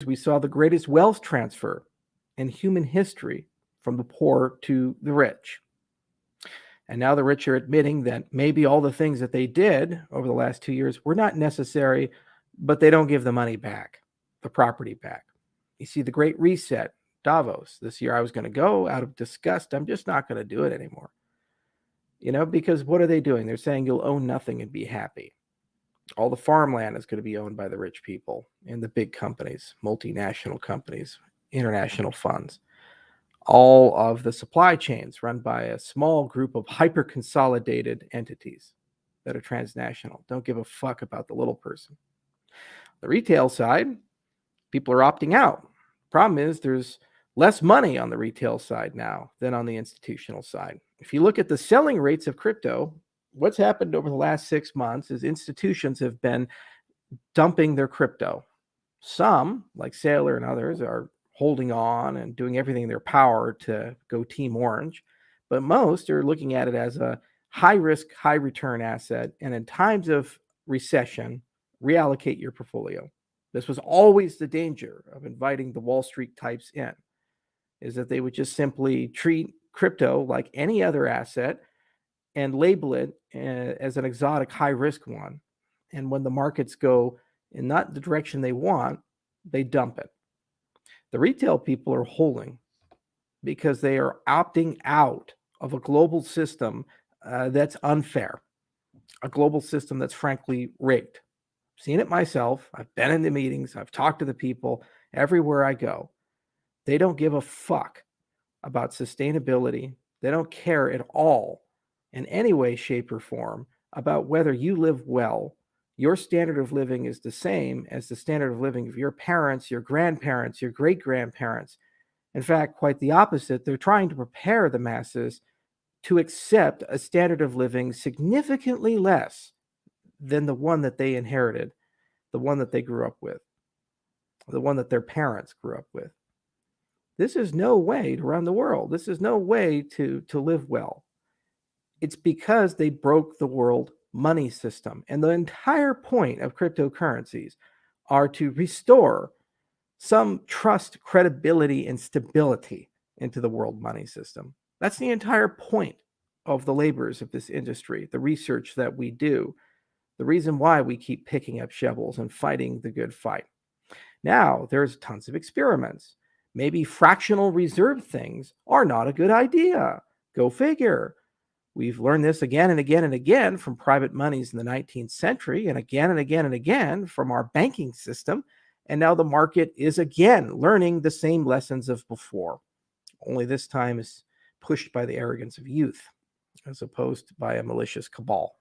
we saw the greatest wealth transfer in human history from the poor to the rich. And now the rich are admitting that maybe all the things that they did over the last 2 years were not necessary, but they don't give the money back, the property back. You see, the Great Reset, Davos, this year I was going to go out of disgust. I'm just not going to do it anymore. Because what are they doing? They're saying you'll own nothing and be happy. All the farmland is going to be owned by the rich people and the big companies, multinational companies, international funds. All of the supply chains run by a small group of hyper consolidated entities that are transnational. Don't give a fuck about the little person. The retail side, people are opting out. Problem is, there's less money on the retail side now than on the institutional side. If you look at the selling rates of crypto, what's happened over the last 6 months is institutions have been dumping their crypto. Some, like Saylor and others, are holding on and doing everything in their power to go Team Orange. But most are looking at it as a high risk, high return asset. And in times of recession, reallocate your portfolio. This was always the danger of inviting the Wall Street types in, is that they would just simply treat crypto like any other asset and label it as an exotic high risk one. And when the markets go in not the direction they want, they dump it. The retail people are holding because they are opting out of a global system that's unfair, a global system that's frankly rigged. I've seen it myself. I've been in the meetings. I've talked to the people everywhere I go. They don't give a fuck about sustainability. They don't care at all in any way, shape, or form about whether you live well. Your standard of living is the same as the standard of living of your parents, your grandparents, your great-grandparents. In fact, quite the opposite. They're trying to prepare the masses to accept a standard of living significantly less than the one that they inherited, the one that they grew up with, the one that their parents grew up with. This is no way to run the world. This is no way to live well. It's because they broke the world money system. And the entire point of cryptocurrencies are to restore some trust, credibility, and stability into the world money system. That's the entire point of the labors of this industry, the research that we do, the reason why we keep picking up shovels and fighting the good fight. Now, there's tons of experiments. Maybe fractional reserve things are not a good idea. Go figure. We've learned this again and again and again from private monies in the 19th century and again and again and again from our banking system. And now the market is again learning the same lessons of before, only this time is pushed by the arrogance of youth as opposed to by a malicious cabal.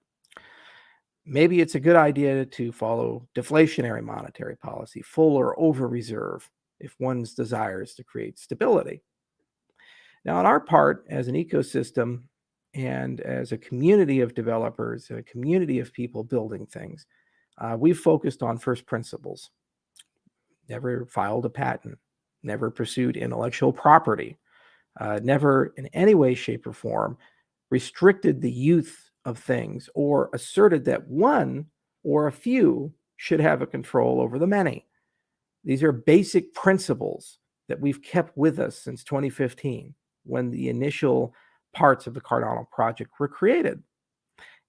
Maybe it's a good idea to follow deflationary monetary policy, full or over reserve, if one's desire is to create stability. Now, on our part, as an ecosystem and as a community of developers, a community of people building things, we've focused on first principles. Never filed a patent, never pursued intellectual property, never in any way, shape, or form restricted the youth of things or asserted that one or a few should have a control over the many. These are basic principles that we've kept with us since 2015 when the initial parts of the Cardano project were created.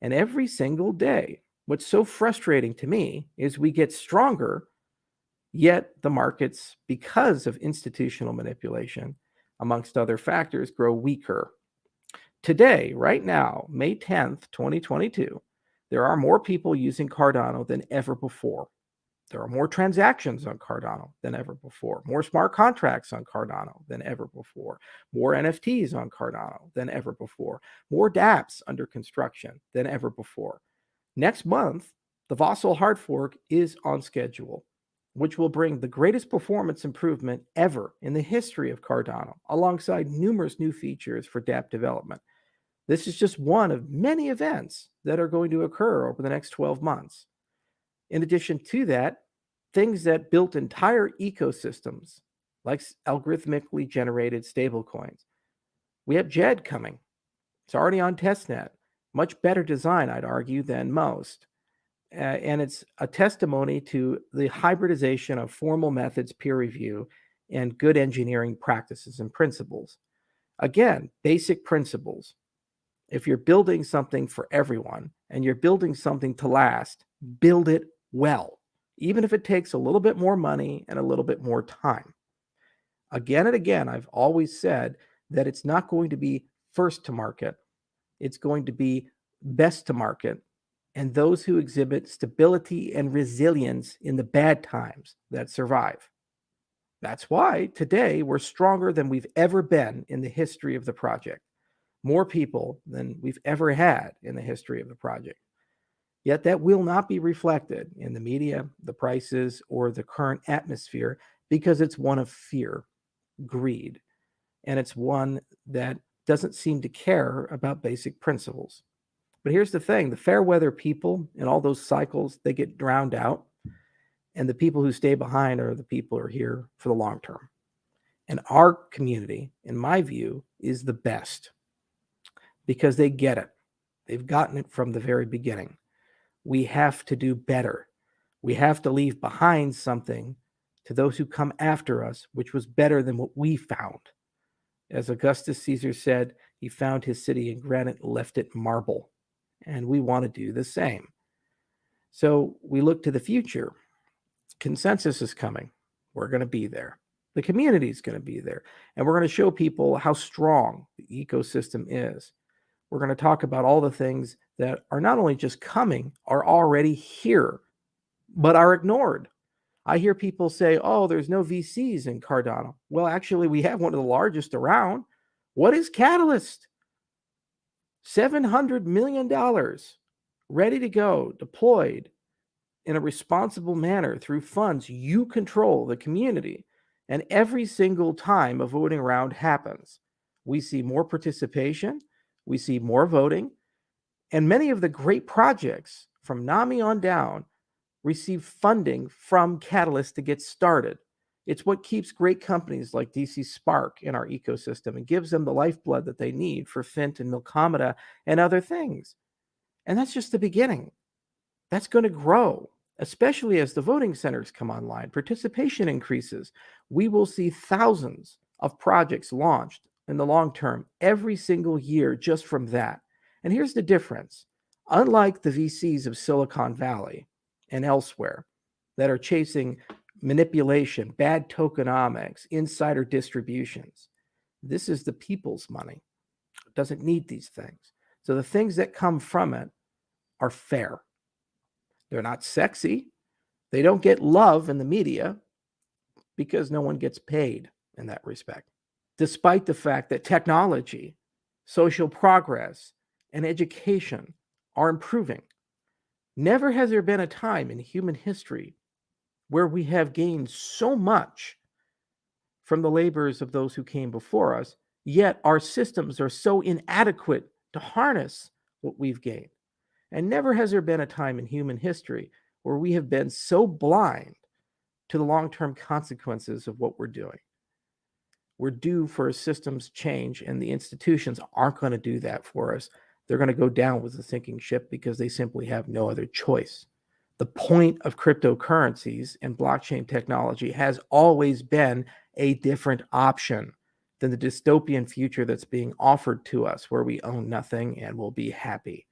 And every single day, what's so frustrating to me is we get stronger, yet the markets, because of institutional manipulation, amongst other factors, grow weaker. Today, right now, May 10th, 2022, there are more people using Cardano than ever before. There are more transactions on Cardano than ever before, more smart contracts on Cardano than ever before, more NFTs on Cardano than ever before, more dApps under construction than ever before. Next month, the Vossel hard fork is on schedule, which will bring the greatest performance improvement ever in the history of Cardano, alongside numerous new features for dApp development. This is just one of many events that are going to occur over the next 12 months. In addition to that, things that built entire ecosystems, like algorithmically generated stablecoins. We have JED coming. It's already on testnet. Much better design, I'd argue, than most. and it's a testimony to the hybridization of formal methods, peer review, and good engineering practices and principles. Again, basic principles. If you're building something for everyone and you're building something to last, build it well, even if it takes a little bit more money and a little bit more time. Again and again, I've always said that it's not going to be first to market. It's going to be best to market, and those who exhibit stability and resilience in the bad times that survive. That's why today we're stronger than we've ever been in the history of the project. More people than we've ever had in the history of the project. Yet that will not be reflected in the media, the prices, or the current atmosphere because it's one of fear, greed, and it's one that doesn't seem to care about basic principles. But here's the thing, the fair weather people in all those cycles, they get drowned out. And the people who stay behind are the people who are here for the long term. And our community, in my view, is the best because they get it. They've gotten it from the very beginning. We have to do better. We have to leave behind something to those who come after us, which was better than what we found. As Augustus Caesar said, he found his city in granite, left it marble. And we want to do the same. So we look to the future. Consensus is coming. We're going to be there. The community is going to be there. And we're going to show people how strong the ecosystem is. We're going to talk about all the things that are not only just coming, are already here, but are ignored. I hear people say, oh, there's no VCs in Cardano. Well, actually, we have one of the largest around. What is Catalyst? $700 million ready to go, deployed in a responsible manner through funds. You control the community. And every single time a voting round happens, we see more participation, we see more voting, and many of the great projects from NAMI on down receive funding from Catalyst to get started. It's what keeps great companies like DC Spark in our ecosystem and gives them the lifeblood that they need for Fint and Milkomeda and other things. And that's just the beginning. That's going to grow, especially as the voting centers come online. Participation increases. We will see thousands of projects launched in the long term every single year just from that. And here's the difference. Unlike the VCs of Silicon Valley and elsewhere that are chasing manipulation, bad tokenomics, insider distributions, this is the people's money. It doesn't need these things. So the things that come from it are fair. They're not sexy. They don't get love in the media because no one gets paid in that respect. Despite the fact that technology, social progress, and education are improving. Never has there been a time in human history where we have gained so much from the labors of those who came before us, yet our systems are so inadequate to harness what we've gained. And never has there been a time in human history where we have been so blind to the long-term consequences of what we're doing. We're due for a systems change, and the institutions aren't going to do that for us. They're going to go down with the sinking ship because they simply have no other choice. The point of cryptocurrencies and blockchain technology has always been a different option than the dystopian future that's being offered to us, where we own nothing and will be happy.